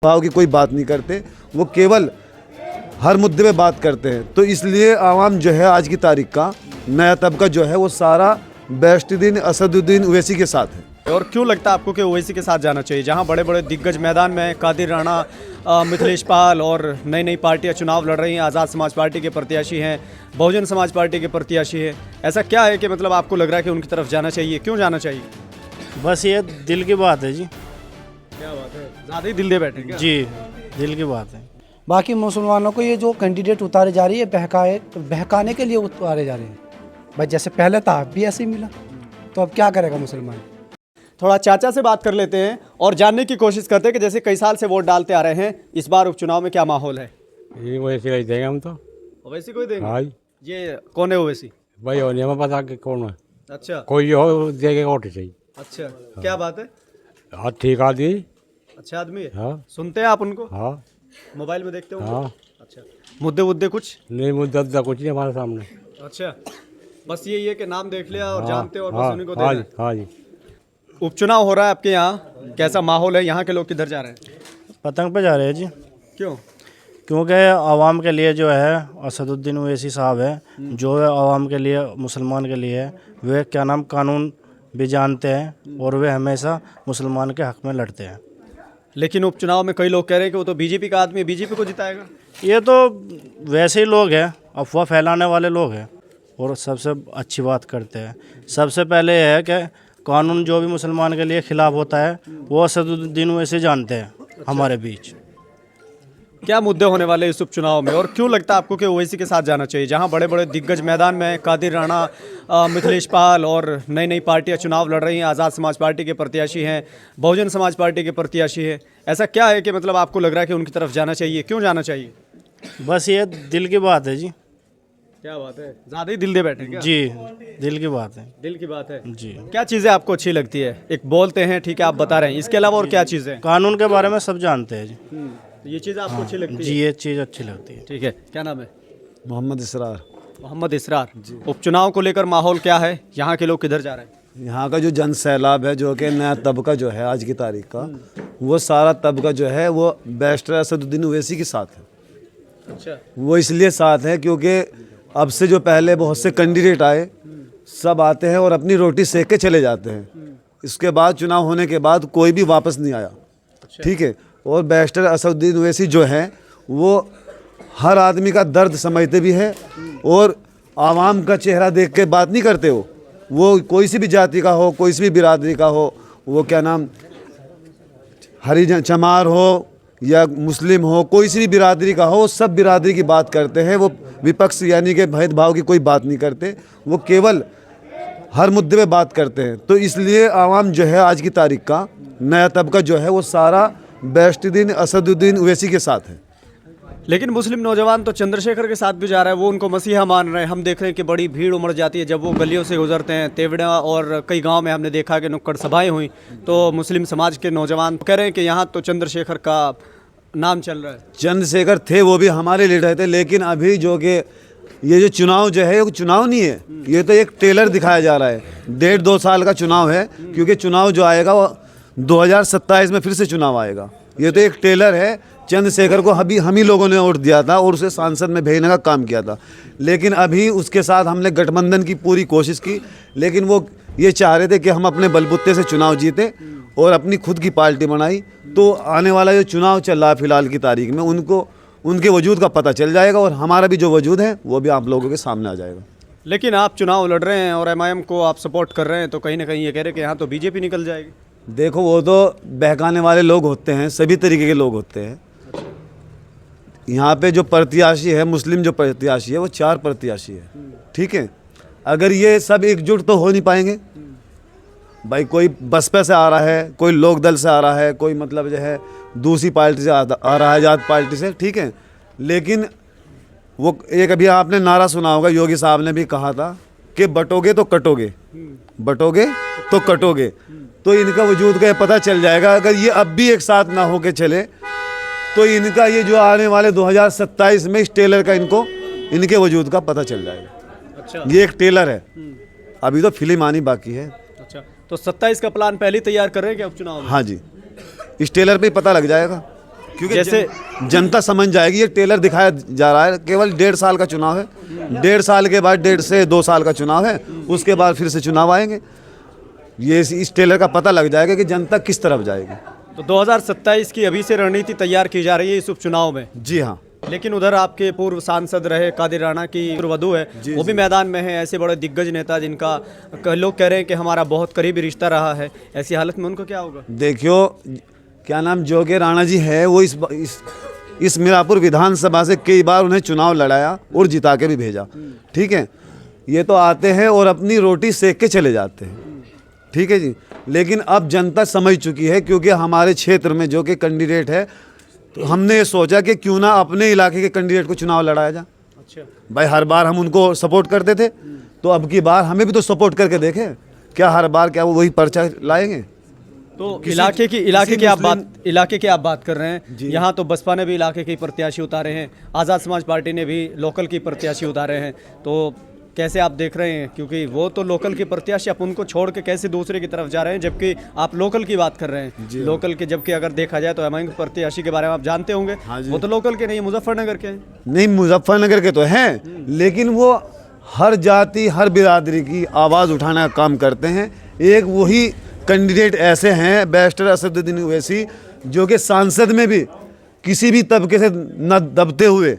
भाव की कोई बात नहीं करते, वो केवल हर मुद्दे पे बात करते हैं। तो इसलिए आवाम जो है आज की तारीख का नया तबका जो है वो सारा बेस्टुद्दीन असदुद्दीन ओवैसी के साथ है। और क्यों लगता है आपको कि ओवैसी के साथ जाना चाहिए, जहां बड़े बड़े दिग्गज मैदान में कादिर राणा, मिथिलेश पाल और नई नई पार्टियां चुनाव लड़ रही हैं, आज़ाद समाज पार्टी के प्रत्याशी हैं, बहुजन समाज पार्टी के प्रत्याशी हैं, ऐसा क्या है कि मतलब आपको लग रहा है कि उनकी तरफ जाना चाहिए, क्यों जाना चाहिए? बस ये दिल की बात है जी। क्या बात है, ज़्यादा ही दिल दे बैठे क्या? जी, दिल की बात है। बाकी मुसलमानों को ये जो कैंडिडेट उतारे जा रही है बहकाने के लिए उतारे जा रहे हैं। भाई जैसे पहले था अब भी ऐसे ही मिला, तो अब क्या करेगा मुसलमान। थोड़ा चाचा से बात कर लेते हैं और जानने की कोशिश करते हैं कि जैसे कई साल से वोट डालते आ रहे हैं, इस बार उपचुनाव में क्या माहौल है? ये वैसे ही देंगे हम तो। ओवैसी को ही देंगे? हाँ ये कौन है ओवैसी? भाई और नहीं हमें पता कि कौन है, अच्छा कोई हो देंगे वोट चाहिए। अच्छा, क्या बात है, हाँ ठीक आदमी। अच्छा आदमी है। हाँ सुनते हैं आप उनको? हाँ मोबाइल में देखते हो? हाँ। अच्छा, मुद्दे वुद्दे कुछ? नहीं मुद्दा कुछ नहीं हमारे सामने। अच्छा, बस यही है कि नाम देख लिया और हाँ, जानते हो और हाँ, बस उन्हीं को हाँ देना जी, है। हाँ जी। उपचुनाव हो रहा है आपके यहाँ, कैसा माहौल है? यहाँ के लोग किधर जा रहे हैं? पतंग पे जा रहे हैं जी, क्यों? क्योंकि आवाम के लिए जो है असदुद्दीन ओवैसी साहब है, जो है आवाम के लिए, मुसलमान के लिए है, वे क्या नाम कानून भी जानते हैं और वे हमेशा मुसलमान के हक़ में लड़ते हैं। लेकिन उपचुनाव में कई लोग कह रहे हैं कि वो तो बीजेपी का आदमी है, बीजेपी को जिताएगा। ये तो वैसे ही लोग हैं, अफवाह फैलाने वाले लोग हैं और सबसे अच्छी बात करते हैं। सबसे पहले यह है कि कानून जो भी मुसलमान के लिए ख़िलाफ़ होता है वो असदुद्दीन ओवैसी जानते हैं हमारे बीच। क्या मुद्दे होने वाले इस उपचुनाव में और क्यों लगता है आपको कि ओवैसी के साथ जाना चाहिए, जहां बड़े बड़े दिग्गज मैदान में कादिर राणा, मिथिलेश पाल और नई नई पार्टियां चुनाव लड़ रही हैं, आज़ाद समाज पार्टी के प्रत्याशी हैं, बहुजन समाज पार्टी के प्रत्याशी हैं, ऐसा क्या है कि मतलब आपको लग रहा है कि उनकी तरफ जाना चाहिए, क्यों जाना चाहिए? बस ये दिल की बात है जी। क्या बात है, ज़्यादा ही दिल दे बैठे क्या? जी, दिल की बात है। दिल की बात है जी। क्या चीज़ें आपको अच्छी लगती है? एक बोलते हैं, ठीक है, आप बता रहे हैं, इसके अलावा और क्या चीज़ें? कानून के बारे में सब जानते हैं जी। तो ये चीज़ आपको अच्छी लगती जी, है? ये चीज़ अच्छी लगती है। ठीक है, क्या नाम है? मोहम्मद इसरार। मोहम्मद इसरार। उपचुनाव को लेकर माहौल क्या है, यहाँ के लोग किधर जा रहे हैं? यहाँ का जो जन सैलाब है, जो कि नया तबका जो है आज की तारीख का, वो सारा तबका जो है वो बैरिस्टर असदुद्दीन ओवैसी के साथ है। अच्छा, वो इसलिए साथ है क्योंकि अब से जो पहले बहुत से कैंडिडेट आए, सब आते हैं और अपनी रोटी सेक के चले जाते हैं। इसके बाद चुनाव होने के बाद कोई भी वापस नहीं आया। ठीक है, और बैरिस्टर असदुद्दीन ओवैसी जो है वो हर आदमी का दर्द समझते भी है और आवाम का चेहरा देख के बात नहीं करते। वो कोई सी भी जाति का हो, कोई सी भी बिरादरी का हो, वो क्या नाम हरिजन चमार हो या मुस्लिम हो, कोई सी भी बिरादरी का हो, सब बिरादरी की बात करते हैं। वो विपक्ष यानी कि भेदभाव की कोई बात नहीं करते, वो केवल हर मुद्दे पे बात करते हैं। तो इसलिए आवाम जो है आज की तारीख का नया तबका जो है वो सारा बेस्टुद्दीन असदुद्दीन ओवैसी के साथ है। लेकिन मुस्लिम नौजवान तो चंद्रशेखर के साथ भी जा रहा है, वो उनको मसीहा मान रहे हैं। हम देख रहे हैं कि बड़ी भीड़ उमड़ जाती है जब वो गलियों से गुजरते हैं। तेवड़ा और कई गांव में हमने देखा कि नुक्कड़ सभाएं हुई, तो मुस्लिम समाज के नौजवान कह रहे हैं कि यहाँ तो चंद्रशेखर का नाम चल रहा है। चंद्रशेखर थे, वो भी हमारे लीडर थे, लेकिन अभी जो कि ये जो चुनाव जो है वो चुनाव नहीं है, ये तो एक टेलर दिखाया जा रहा है। 1.5-2 साल का चुनाव है, क्योंकि चुनाव जो आएगा वो 2027 में फिर से चुनाव आएगा। ये तो एक टेलर है। चंद्रशेखर को अभी हम ही लोगों ने वोट दिया था और उसे सांसद में भेजने का काम किया था, लेकिन अभी उसके साथ हमने गठबंधन की पूरी कोशिश की, लेकिन वो ये चाह रहे थे कि हम अपने बलबूते से चुनाव जीते और अपनी खुद की पार्टी बनाई। तो आने वाला जो चुनाव चल रहा है फिलहाल की तारीख में, उनको उनके वजूद का पता चल जाएगा और हमारा भी जो वजूद है वो भी आप लोगों के सामने आ जाएगा। लेकिन आप चुनाव लड़ रहे हैं और एमआईएम को आप सपोर्ट कर रहे हैं, तो कहीं ना कहीं ये कह रहे हैं कि यहाँ तो बीजेपी निकल जाएगी। देखो, वो तो बहकाने वाले लोग होते हैं, सभी तरीके के लोग होते हैं। यहाँ पे जो प्रत्याशी है, मुस्लिम जो प्रत्याशी है, वो 4 प्रत्याशी है। ठीक है, अगर ये सब एकजुट तो हो नहीं पाएंगे भाई। कोई बसपा से आ रहा है, कोई लोक दल से आ रहा है, कोई मतलब जो है दूसरी पार्टी से आ रहा है, आज़ाद पार्टी से। ठीक है, लेकिन वो एक अभी आपने नारा सुना होगा, योगी साहब ने भी कहा था कि बटोगे तो कटोगे, बटोगे तो कटोगे। तो इनका वजूद का पता चल जाएगा। अगर ये अब भी एक साथ ना होके चले तो इनका ये जो आने वाले 2027 में इस टेलर का इनके वजूद का पता चल जाएगा। अच्छा, ये एक टेलर है, अभी तो फिल्म आनी बाकी है। अच्छा, तो 27 का प्लान पहले तैयार कर रहे हैं क्या उपचुनाव में? हाँ जी, इस टेलर पे ही पता लग जाएगा। क्योंकि जैसे जनता समझ जाएगी। ये टेलर दिखाया जा रहा है, केवल 1.5 साल का चुनाव है, 1.5 साल के बाद 1.5 से 2 साल का चुनाव है, उसके बाद फिर से चुनाव आएंगे। ये इस टेलर का पता लग जाएगा कि जनता किस तरफ जाएगी। तो 2027 की अभी से रणनीति तैयार की जा रही है इस उपचुनाव में, जी हाँ। लेकिन उधर आपके पूर्व सांसद रहे कादिर राणा की वधू है, वो भी मैदान में है। ऐसे बड़े दिग्गज नेता जिनका लोग कह रहे हैं कि हमारा बहुत करीबी रिश्ता रहा है, ऐसी हालत में उनको क्या होगा? देखियो, क्या नाम जोगे राणा जी है, वो इस मीरापुर विधानसभा से कई बार उन्हें चुनाव लड़ाया और जिता के भी भेजा। ठीक है, ये तो आते हैं और अपनी रोटी सेक के चले जाते हैं। ठीक है जी, लेकिन अब जनता समझ चुकी है, क्योंकि हमारे क्षेत्र में जो कि कैंडिडेट है, तो हमने ये सोचा कि क्यों ना अपने इलाके के कैंडिडेट को चुनाव लड़ाया जा। अच्छा, भाई हर बार हम उनको सपोर्ट करते थे, तो अब की बार हमें भी तो सपोर्ट करके देखें। क्या हर बार क्या वो वही पर्चा लाएंगे? तो इलाके की आप बात कर रहे हैं। यहाँ तो बसपा ने भी इलाके के प्रत्याशी उतारे हैं, आज़ाद समाज पार्टी ने भी लोकल की प्रत्याशी उतारे हैं, तो कैसे आप देख रहे हैं? क्योंकि वो तो लोकल के प्रत्याशी, आप उनको छोड़ के कैसे दूसरे की तरफ जा रहे हैं, जबकि आप लोकल की बात कर रहे हैं। लोकल के, जबकि अगर देखा जाए तो एमआईएम के प्रत्याशी के बारे में आप जानते होंगे, वो तो लोकल के नहीं, मुजफ्फरनगर के हैं। नहीं, मुजफ्फरनगर के तो हैं, लेकिन वो हर जाति हर बिरादरी की आवाज़ उठाने का काम करते हैं। एक वही कैंडिडेट ऐसे हैं बैरिस्टर असदुद्दीन ओवैसी, जो कि सांसद में भी किसी भी तबके से न दबते हुए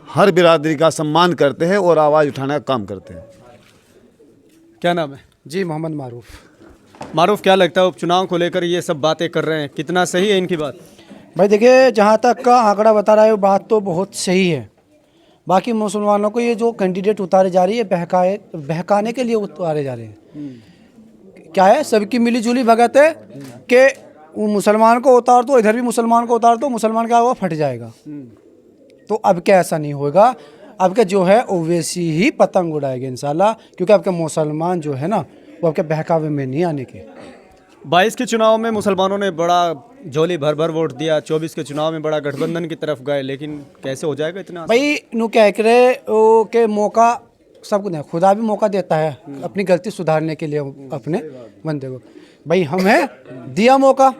हर बिरादरी का सम्मान करते हैं और आवाज़ उठाने का काम करते हैं। क्या नाम है? जी मोहम्मद मारूफ। मारूफ, क्या लगता है उपचुनाव को लेकर ये सब बातें कर रहे हैं, कितना सही है इनकी बात? भाई देखिए, जहाँ तक का आंकड़ा बता रहा है वो बात तो बहुत सही है। बाकी मुसलमानों को ये जो कैंडिडेट उतारे जा रही है, बहकाने के लिए उतारे जा रहे हैं। क्या है, सबकी मिली जुली भगत है कि वो मुसलमान को उतार दो, इधर भी मुसलमान को उतार दो, मुसलमान क्या होगा, फट जाएगा। तो अब क्या ऐसा नहीं होगा, अब क्या जो है ओवैसी ही पतंग उड़ाएगा इंशाल्लाह, क्योंकि आपके मुसलमान जो है ना, वो आपके बहकावे में नहीं आने के। 22 के चुनाव में मुसलमानों ने बड़ा झोली भर भर वोट दिया, 24 के चुनाव में बड़ा गठबंधन की तरफ गए, लेकिन कैसे हो जाएगा इतना? भाई नु कह रहे ओ के मौका सबको नहीं, खुदा भी मौका देता है अपनी गलती सुधारने के लिए अपने बंदे को। भाई हमें दिया मौका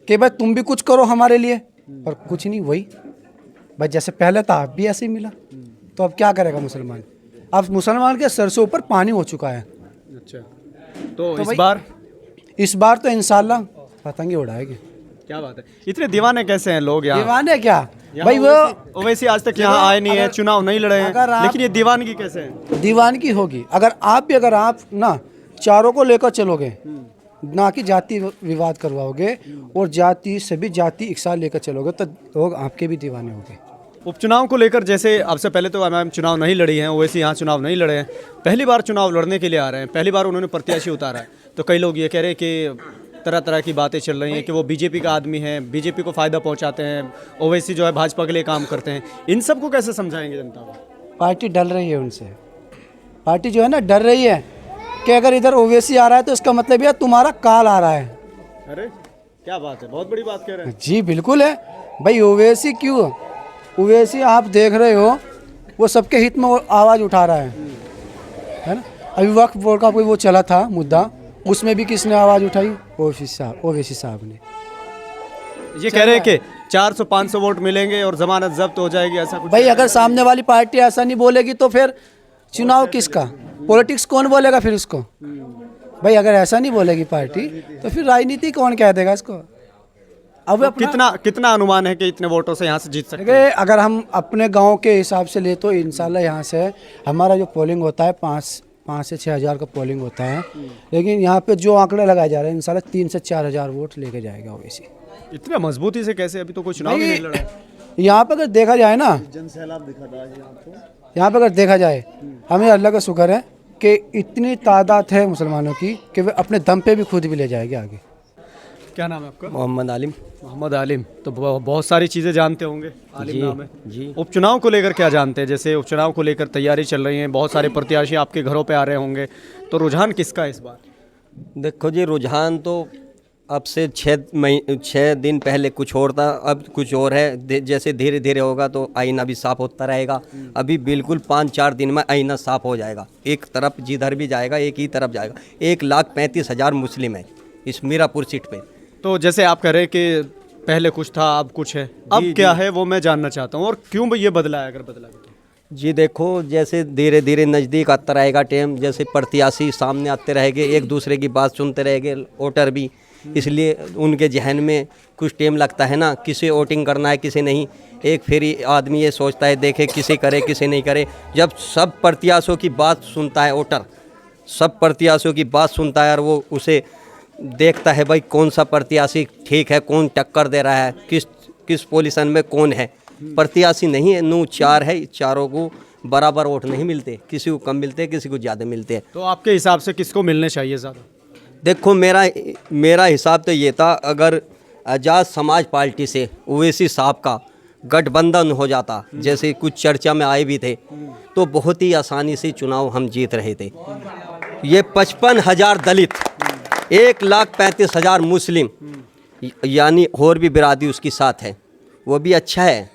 कि भाई तुम भी कुछ करो हमारे लिए, पर कुछ नहीं। वही भाई जैसे पहले था, अब भी ऐसे ही मिला, तो अब क्या करेगा मुसलमान? अब मुसलमान के सर से ऊपर पानी हो चुका है। अच्छा, तो इस बार तो इंशाल्लाह पतंगे उड़ाएगी। क्या बात है, इतने दीवाने कैसे हैं लोग यहाँ? दीवाने क्या भाई, वो ओवैसी आज तक यहाँ आए नहीं है, चुनाव नहीं लड़े हैं, लेकिन ये दीवानगी कैसे है? दीवानगी होगी अगर आप ना चारों को लेकर चलोगे, ना कि जाति विवाद करवाओगे और जाति सभी जाति एक साथ लेकर चलोगे, तो लोग आपके भी दीवाने होंगे। उपचुनाव को लेकर, जैसे आपसे पहले तो एमआईएम चुनाव नहीं लड़ी हैं, ओवैसी यहाँ चुनाव नहीं लड़े हैं, पहली बार चुनाव लड़ने के लिए आ रहे हैं, पहली बार उन्होंने प्रत्याशी उतारा है, तो कई लोग ये कह रहे हैं कि तरह तरह की बातें चल रही हैं कि वो बीजेपी का आदमी है, बीजेपी को फ़ायदा पहुंचाते हैं, ओवैसी जो है भाजपा के लिए काम करते हैं। इन सब को कैसे समझाएंगे जनता को? पार्टी डर रही है उनसे, पार्टी जो है ना डर रही है कि अगर इधर ओवैसी आ रहा है तो इसका मतलब यह तुम्हारा काल आ रहा है। अरे क्या बात है, बहुत बड़ी बात कह रहे हैं। जी बिल्कुल है भाई, ओवैसी क्यों, ओवैसी आप देख रहे हो वो सबके हित में आवाज़ उठा रहा है ना। अभी वक्फ बोर्ड का कोई वो चला था मुद्दा, उसमें भी किसने आवाज़ उठाई? ओवैसी साहब ने। ये कह रहे हैं कि 400-500 वोट मिलेंगे और जमानत जब्त हो जाएगी, ऐसा कुछ? भाई अगर सामने वाली पार्टी ऐसा नहीं बोलेगी तो फिर चुनाव किसका, पॉलिटिक्स कौन बोलेगा फिर इसको? भाई अगर ऐसा नहीं बोलेगी पार्टी तो फिर राजनीति कौन कह देगा इसको? अब तो कितना अनुमान है कि इतने वोटों से यहाँ से जीत सकते हैं? अगर हम अपने गांव के हिसाब से ले तो इंशाल्लाह यहाँ से हमारा जो पोलिंग होता है 5 से 6 हज़ार का पोलिंग होता है, लेकिन यहाँ पे जो आंकड़े लगाए जा रहे हैं इंशाल्लाह 3 से 4 हज़ार वोट लेके जाएगा ओवैसी। इतने मजबूती से कैसे? अभी तो कोई चुनाव ही नहीं लड़ा है। यहाँ पे अगर देखा जाए ना, यहाँ पे अगर देखा जाए, हमें अल्लाह का शुक्र है कि इतनी तादाद है मुसलमानों की कि वे अपने दम पे भी खुद भी ले जाएंगे आगे। क्या नाम है आपका? मोहम्मद आलिम। मोहम्मद आलिम, तो बहुत सारी चीज़ें जानते होंगे। आलिम नाम है जी। उपचुनाव को लेकर क्या जानते हैं? जैसे उपचुनाव को लेकर तैयारी चल रही है, बहुत सारे प्रत्याशी आपके घरों पे आ रहे होंगे, तो रुझान किसका है इस बार? देखो जी, रुझान तो अब से 6 दिन पहले कुछ और था, अब कुछ और है। जैसे धीरे धीरे होगा तो आईना भी साफ होता रहेगा। अभी बिल्कुल 5-4 दिन में आईना साफ हो जाएगा। एक तरफ जिधर भी जाएगा एक ही तरफ जाएगा। 1,35,000 मुस्लिम है इस मीरापुर सीट पे। तो जैसे आप कह रहे हैं कि पहले कुछ था अब कुछ है, अब क्या है वो मैं जानना चाहता हूँ, और क्यों भाई ये बदला है, अगर बदला है तो? जी देखो, जैसे धीरे धीरे नज़दीक आता रहेगा टाइम, जैसे प्रत्याशी सामने आते रहेंगे, एक दूसरे की बात सुनते रहेंगे वोटर भी, इसलिए उनके जहन में कुछ टाइम लगता है ना, किसे वोटिंग करना है किसे नहीं। एक फिर आदमी ये सोचता है देखे किसे करे किसे नहीं करे। जब सब प्रत्याशियों की बात सुनता है वोटर, सब प्रत्याशियों की बात सुनता है और वो उसे देखता है भाई कौन सा प्रत्याशी ठीक है, कौन टक्कर दे रहा है, किस पोजीशन में कौन है। प्रत्याशी नहीं है, नू चार है, चारों को बराबर वोट नहीं मिलते, किसी को कम मिलते किसी को ज़्यादा मिलते हैं। तो आपके हिसाब से किसको मिलने चाहिए ज़्यादा? देखो मेरा हिसाब तो ये था, अगर आज़ाद समाज पार्टी से ओवैसी साहब का गठबंधन हो जाता, जैसे कुछ चर्चा में आए भी थे, तो बहुत ही आसानी से चुनाव हम जीत रहे थे। ये 55,000 दलित, 1,35,000 मुस्लिम, यानी और भी बिरादरी उसके साथ है, वो भी अच्छा है।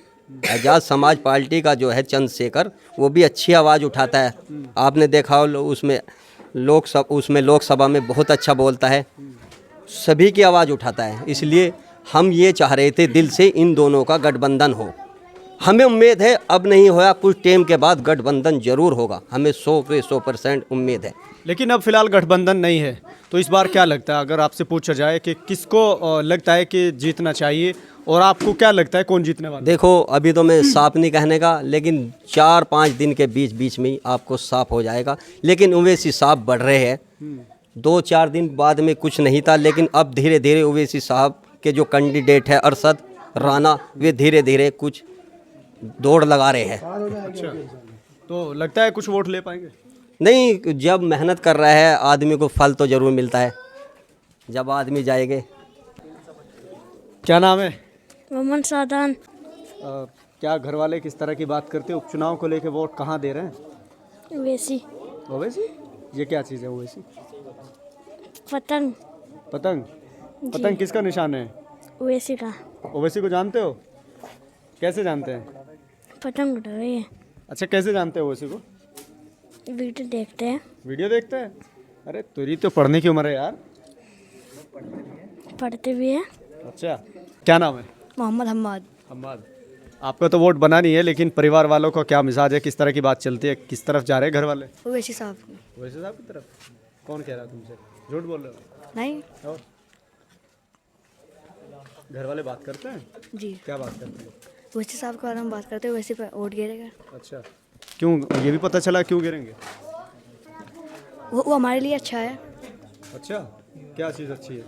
आज़ाद समाज पार्टी का जो है चंद्रशेखर, वो भी अच्छी आवाज़ उठाता है, आपने देखा हो उसमें लोकसभा में बहुत अच्छा बोलता है, सभी की आवाज़ उठाता है। इसलिए हम ये चाह रहे थे दिल से इन दोनों का गठबंधन हो। हमें उम्मीद है, अब नहीं होया कुछ टाइम के बाद गठबंधन जरूर होगा, हमें 100% उम्मीद है। लेकिन अब फिलहाल गठबंधन नहीं है, तो इस बार क्या लगता है, अगर आपसे पूछा जाए कि किसको लगता है कि जीतना चाहिए, और आपको क्या लगता है कौन जीतने वाला? देखो अभी तो मैं साफ नहीं कहने का, लेकिन 4-5 दिन के बीच में ही आपको साफ हो जाएगा। लेकिन ओवैसी साहब बढ़ रहे हैं, 2-4 दिन बाद में कुछ नहीं था, लेकिन अब धीरे धीरे ओवैसी साहब के जो कैंडिडेट है अरशद राणा, वे धीरे धीरे कुछ दौड़ लगा रहे हैं। अच्छा, तो लगता है कुछ वोट ले पाएंगे? नहीं, जब मेहनत कर रहा है आदमी को फल तो ज़रूर मिलता है, जब आदमी जाएंगे। क्या नाम है? मोहम्मद सादान। क्या घर वाले किस तरह की बात करते हैं, उपचुनाव को लेकर वोट कहाँ दे रहे हैं? वैसी ओवैसी? ये क्या चीज़ है ओवैसी? पतंग। पतंग? पतंग किसका निशान है? वैसी का ओवैसी को जानते हो? कैसे जानते हैं? पतंग उड़ रही है। अच्छा, कैसे जानते हो ओवैसी को? वीडियो देखते हैं। वीडियो देखते हैं? अरे तेरी तो पढ़ने की उम्र है यार। पढ़ते भी हैं। अच्छा, क्या नाम है? मोहम्मद हम्माद। हम्माद। आपका तो वोट बना नहीं है, लेकिन परिवार वालों का क्या मिजाज है, किस तरह की बात चलती है, किस तरफ जा रहे हैं घर वाले? वैसी साहब। ओवैसी साहब की तरफ? कौन कह रहा है तुमसे? झूठ बोल रहे हो? नहीं और घर वाले बात करते हैं? जी, क्या बात करते हैं? वैसी साहब के बारे में बात करते हैं, वैसे पे वोट गिरेगा। अच्छा, क्यों, ये भी पता चला क्यों गिरेंगे? वो हमारे लिए अच्छा है। अच्छा, क्या चीज़ अच्छी है?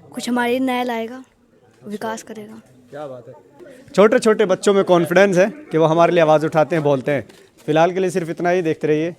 कुछ हमारे लिए नया लाएगा, विकास करेगा। क्या बात है। छोटे छोटे बच्चों में कॉन्फिडेंस है कि वो हमारे लिए आवाज़ उठाते हैं, बोलते हैं। फिलहाल के लिए सिर्फ इतना ही, देखते रहिए